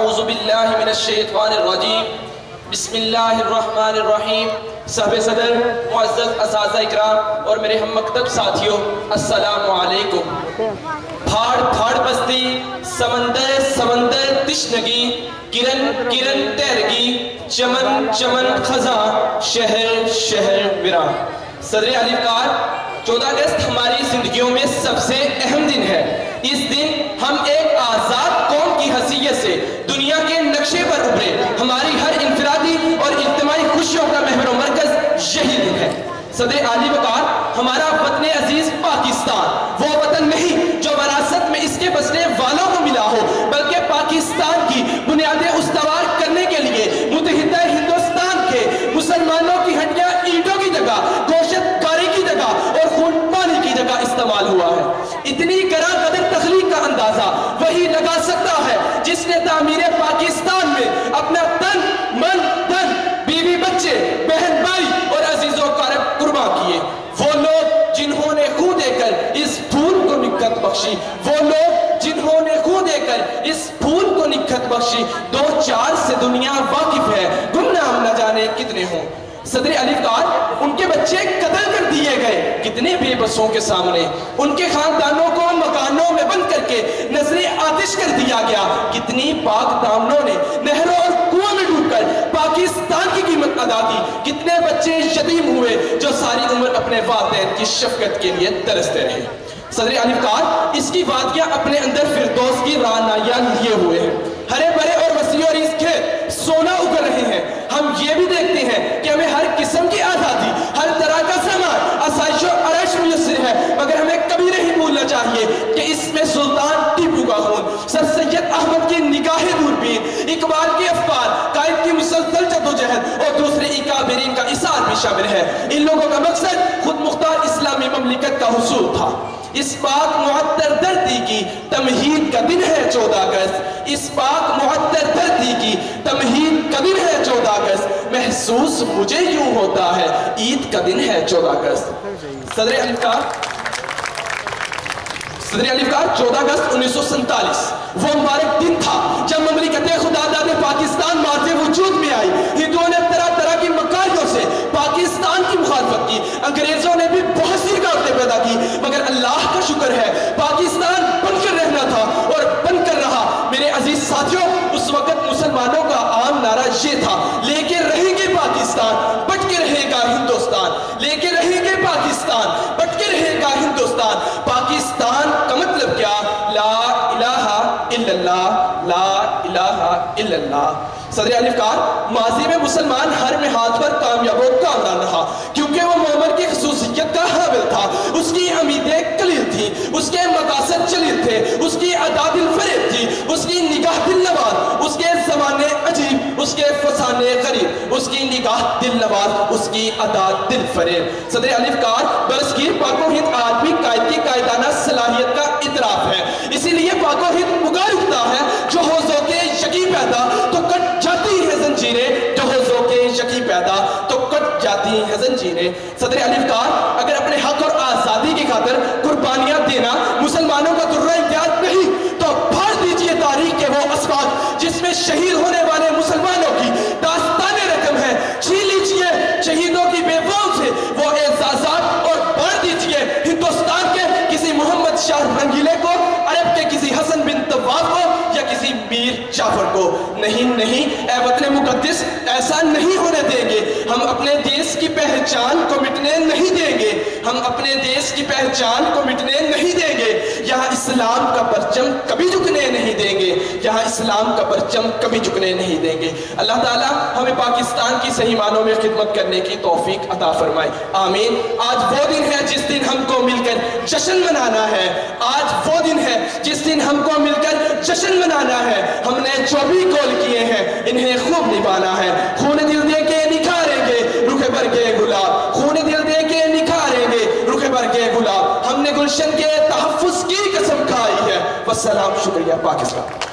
اعوذ باللہ من الشیطان الرجیم بسم اللہ الرحمن الرحیم. صاحب صدر، معزز اساتذہ اکرام اور میرے ہم مکتب ساتھیوں، السلام علیکم. پھاڑ پھاڑ بستی، سمندر سمندر تشنگی، کرن کرن تیرگی، چمن چمن خزاں، شہر شہر ویران. صدر علی کار، 14 اگست ہماری زندگیوں میں سب سے اہم دن ہے. اس دن ہم ایک آزاد قوم کی حیثیت سے دنیا کے نقشے پر ابھرے. ہماری ہر انفرادی اور اجتماعی خوشیوں کا محور و مرکز یہی دن ہے. صدر عالی وقار، ہمارا وطن عزیز پاکستان وہ وطن نہیں جو وراثت میں اس کے بسنے والوں کو ملا ہو، بلکہ پاکستان کی بنیادیں استوار کرنے کے لیے متحدہ ہندوستان کے مسلمانوں کی ہڈیاں اینٹوں کی جگہ، گوشت کاری کی جگہ اور خون پانی کی جگہ استعمال ہوا ہے. اتنی گراں قدر تخلیق کا اندازہ وہی لگا سکتا ہے جس نے تعمیر پاکستان میں اپنا تن من دھن، بیوی بچے، بہن بھائی اور عزیز و اقارب قربان کیے. وہ لوگ جنہوں نے خون دے کر اس پھول کو نکھت بخشی، وہ لوگ جنہوں نے خون دے کر اس پھول کو نکھت بخشی، 2-4 سے دنیا واقف ہے، گمنام نہ جانے کتنے ہوں. صدر علی کار، ان کے بچے قتل کر دیے گئے کتنے بے بسوں کے سامنے. ان کے خاندانوں کو مکانوں میں بند کر کے نظر آتش کر دیا گیا. کتنی پاک دامنوں نے نہروں اور کنووں میں ڈوب کر پاکستان کی قیمت ادا کی. کتنے بچے یتیم ہوئے جو ساری عمر اپنے والدین کی شفقت کے لیے ترستے رہے. صدر علی کار، اس کی وادیاں اپنے اندر فردوس کی رعنائیاں لیے ہوئے ہیں. ہرے بھرے اور وسیع اور اس کھیت سونا اگل رہے ہیں. ہم یہ بھی دیکھتے ہیں کہ ہمیں ہر قسم کی آزادی، ہر طرح کا سامان، آسائش و آرائش میسر ہے، مگر ہمیں کبھی نہیں بھولنا چاہیے کہ اس میں سلطان ٹیپو کا خون، سر سید احمد کی نگاہ دوربین، اقبال کے افکار، قائد کی مسلسل جدوجہد اور دوسرے اکابرین کا اثار بھی شامل ہے. ان لوگوں کا مقصد خود مختار اسلامی مملکت کا حصول تھا. اس پاک معطر دھرتی کی تمہید کا دن ہے 14 اگست. اس پاک معطر دھرتی کی تمہید کا دن ہے 14 اگست. محسوس مجھے یوں ہوتا ہے عید کا دن ہے 14 اگست. صدر علی کار، 14 اگست 1947 وہ مبارک دن تھا جب مملکت خدا داد پاکستان مارز وجود میں آئی. ہندوؤں نے طرح طرح کی مکاریوں سے پاکستان کی مخالفت کی. انگریزوں نے بھی بہت سی رکاوٹیں پیدا کی، مگر اللہ کا شکر ہے پاکستان بن کر رہنا تھا اور بن کر رہا. میرے عزیز ساتھیوں، اس وقت مسلمانوں کا عام نعرہ یہ تھا، لے کے رہیں گے پاکستان، بٹ کے رہے گا ہندوستان. لے کے رہیں گے پاکستان، بٹ کے رہے گا ہندوستان. پاکستان کا مطلب کیا؟ لا الہ الا اللہ، لا الہ الا اللہ. صدر علی کار، ماضی میں مسلمان ہر محاذ پر کامیاب و کامران رہا کیونکہ وہ مومن کی خصوصیت کا حامل تھا. اس کی امیدیں قلیل تھیں، اس کے مقاصد جلیل تھے، اس کی ادا دل فریب تھی، اس کی نگاہ دل نواز، اس کے زمانے عجیب، اس کے فسانے غریب، اس کی نگاہ دل نواز، اس کی ادا دل فریب. صدر علی کار، برصغیر پاک و ہند آدمی قائد کی قائدانہ صلاحیت کا اعتراف ہے. اسی لیے پاک و ہند پکار اٹھتا ہے، جو ہو ذوقِ یقی پیدا تو کٹ جاتی ہے زنجیریں، جو ہو ذوقِ یقی پیدا تو کٹ جاتی ہے زنجیریں. صدر علی کار، اگر اپنے حق اور آزادی کی خاطر قربانیاں دینا مسلمانوں کا درہ امتیاز نہیں تو پھاڑ دیجئے تاریخ کے وہ اسباق جس میں شہید ہونے والے مسلمانوں کی داستان رقم ہے. چھین لیجئے شہیدوں کی بیواؤں سے وہ اعزازات اور بڑھ دیجئے ہندوستان کے کسی محمد شاہ رنگیلے کو، عرب کے کسی حسن بن طواف کو یا کسی میر جعفر کو. نہیں نہیں اے وطن مقدس، ایسا نہیں ہونے دیں گے. ہم اپنے دیش کی پہچان کو مٹنے نہیں دیں گے. ہم اپنے دیش کی پہچان کو مٹنے نہیں دیں گے. یہاں اسلام کا پرچم کبھی جھکنے نہیں دیں گے. یہاں اسلام کا پرچم کبھی جھکنے نہیں دیں گے. اللہ تعالیٰ ہمیں پاکستان کی صحیح معنوں میں خدمت کرنے کی توفیق عطا فرمائے. آمین. آج وہ دن ہے جس دن ہم کو مل کر جشن منانا ہے. آج وہ دن ہے جس دن ہم کو مل کر جشن منانا ہے. ہم نے جو بھی گول کیے ہیں انہیں خوب نبھانا ہے. خون دل دے کے نکھاریں گے رخ بھر کے گلاب. خون دل دے کے نکھاریں گے رخ بھر کے گلاب. ہم نے گلشن کے تحفظ کی قسم کھائی ہے. والسلام. شکریہ. پاکستان.